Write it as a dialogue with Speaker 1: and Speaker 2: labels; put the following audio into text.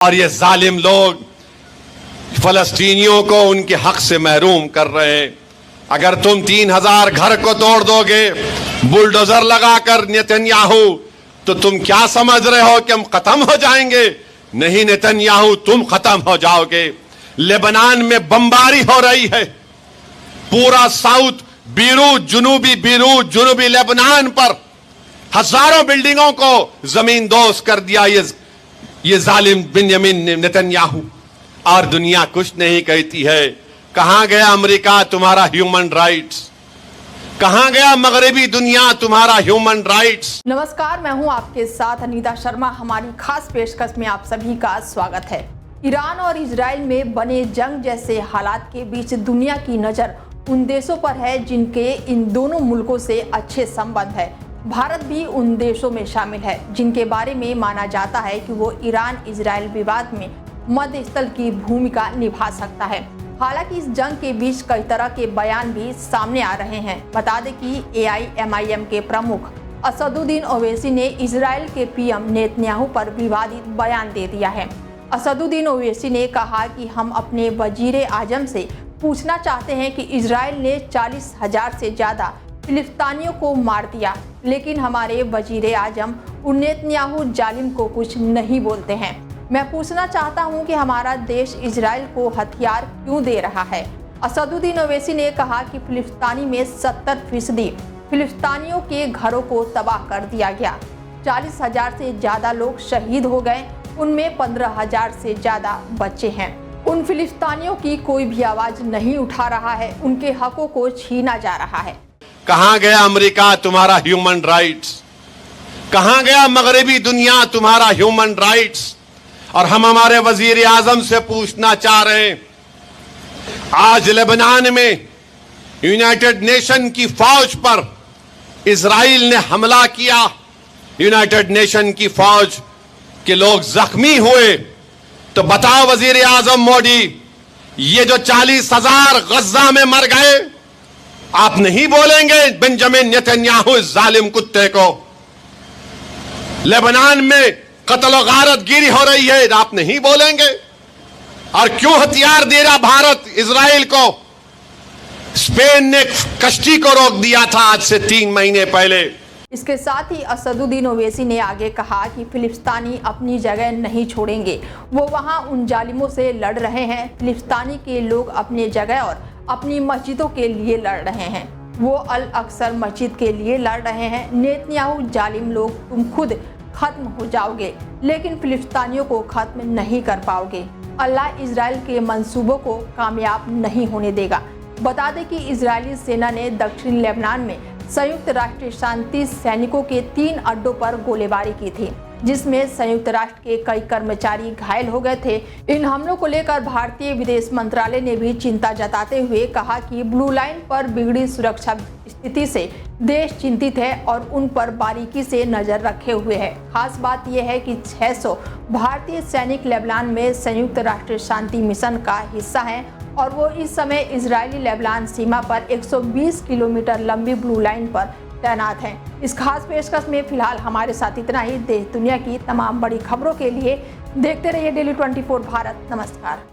Speaker 1: और ये जालिम लोग फलस्तीनियों को उनके हक से महरूम कर रहे हैं। अगर तुम 3000 घर को तोड़ दोगे बुलडोजर लगाकर नेतन्याहू, तो तुम क्या समझ रहे हो कि हम खत्म हो जाएंगे? नहीं नेतन्याहू, तुम खत्म हो जाओगे। लेबनान में बमबारी हो रही है, पूरा साउथ बीरूत, जुनूबी लेबनान पर हजारों बिल्डिंगों को जमीन दोज कर दिया ये जालिम बिन्यामिन नेतन्याहू। और दुनिया कुछ नहीं कहती है। कहां गया अमेरिका तुम्हारा ह्यूमन राइट्स? कहां गया मगरबी दुनिया तुम्हारा ह्यूमन राइट्स?
Speaker 2: नमस्कार, मैं हूं आपके साथ अनीता शर्मा। हमारी खास पेशकश में आप सभी का स्वागत है। ईरान और इजराइल में बने जंग जैसे हालात के बीच दुनिया की नजर उन देशों पर है जिनके इन दोनों मुल्कों से अच्छे संबंध है। भारत भी उन देशों में शामिल है जिनके बारे में माना जाता है कि वो ईरान इजराइल विवाद में मध्यस्थल की भूमिका निभा सकता है। हालांकि इस जंग के बीच कई तरह के बयान भी सामने आ रहे हैं। बता दें कि AIMIM के प्रमुख असदुद्दीन ओवैसी ने इजराइल के PM नेतन्याहू पर विवादित बयान दे दिया है। असदुद्दीन ओवैसी ने कहा कि हम अपने वजीरे आजम से पूछना चाहते हैं कि इजराइल ने 40,000 से ज़्यादा फिलिस्तीनियों को मार दिया, लेकिन हमारे वजीरे आजम नेतन्याहू जालिम को कुछ नहीं बोलते हैं। मैं पूछना चाहता हूं कि हमारा देश इजराइल को हथियार क्यों दे रहा है। असदुद्दीन ओवैसी ने कहा कि फिलिस्तीनी में 70% फिलिस्तीनियों के घरों को तबाह कर दिया गया। 40,000 से ज़्यादा लोग शहीद हो गए, उनमें 15,000 से ज़्यादा बच्चे हैं। उन फिलिस्तीनियों की कोई भी आवाज़ नहीं उठा रहा है, उनके हकों को छीना जा रहा है।
Speaker 1: कहां गया अमेरिका तुम्हारा ह्यूमन राइट्स? कहां गया मगरबी दुनिया तुम्हारा ह्यूमन राइट्स? और हम हमारे वजीर आजम से पूछना चाह रहे हैं, आज लेबनान में यूनाइटेड नेशन की फौज पर इजराइल ने हमला किया, यूनाइटेड नेशन की फौज के लोग जख्मी हुए, तो बताओ वजीर आजम मोदी, ये जो 40,000 गज्जा में मर गए, आप नहीं बोलेंगे बेंजामिन नेतन्याहू इस जालिम कुत्ते को? लेबनान में कत्ल और गारतगिरी हो रही है, आप नहीं बोलेंगे? और क्यों हथियार दे रहा भारत इजराइल को? स्पेन ने कश्ती को रोक दिया था आज से 3 महीने पहले।
Speaker 2: इसके साथ ही असदुद्दीन ओवैसी ने आगे कहा कि फिलिस्तीनी अपनी जगह नहीं छोड़ेंगे, वो वहां उन जालिमों से लड़ रहे हैं। फिलिस्तीनी के लोग अपनी जगह और अपनी मस्जिदों के लिए लड़ रहे हैं, वो अल अक्सर मस्जिद के लिए लड़ रहे हैं। नेतन्याहू जालिम लोग, तुम खुद खत्म हो जाओगे, लेकिन फिलिस्तीनियों को खत्म नहीं कर पाओगे। अल्लाह इजराइल के मंसूबों को कामयाब नहीं होने देगा। बता दें कि इजरायली सेना ने दक्षिण लेबनान में संयुक्त राष्ट्र शांति सैनिकों के 3 अड्डों पर गोलीबारी की थी, जिसमें संयुक्त राष्ट्र के कई कर्मचारी घायल हो गए थे। इन हमलों को लेकर भारतीय विदेश मंत्रालय ने भी चिंता जताते हुए कहा कि ब्लू लाइन पर बिगड़ी सुरक्षा स्थिति से देश चिंतित है और उन पर बारीकी से नजर रखे हुए है। खास बात यह है कि 600 भारतीय सैनिक लेबनान में संयुक्त राष्ट्र शांति मिशन का हिस्सा हैं और वो इस समय इजरायली लेबनान सीमा पर 120 किलोमीटर लंबी ब्लू लाइन पर तैनात हैं। इस खास पेशकश में फिलहाल हमारे साथ इतना ही। देश दुनिया की तमाम बड़ी खबरों के लिए देखते रहिए डेली 24 भारत। नमस्कार।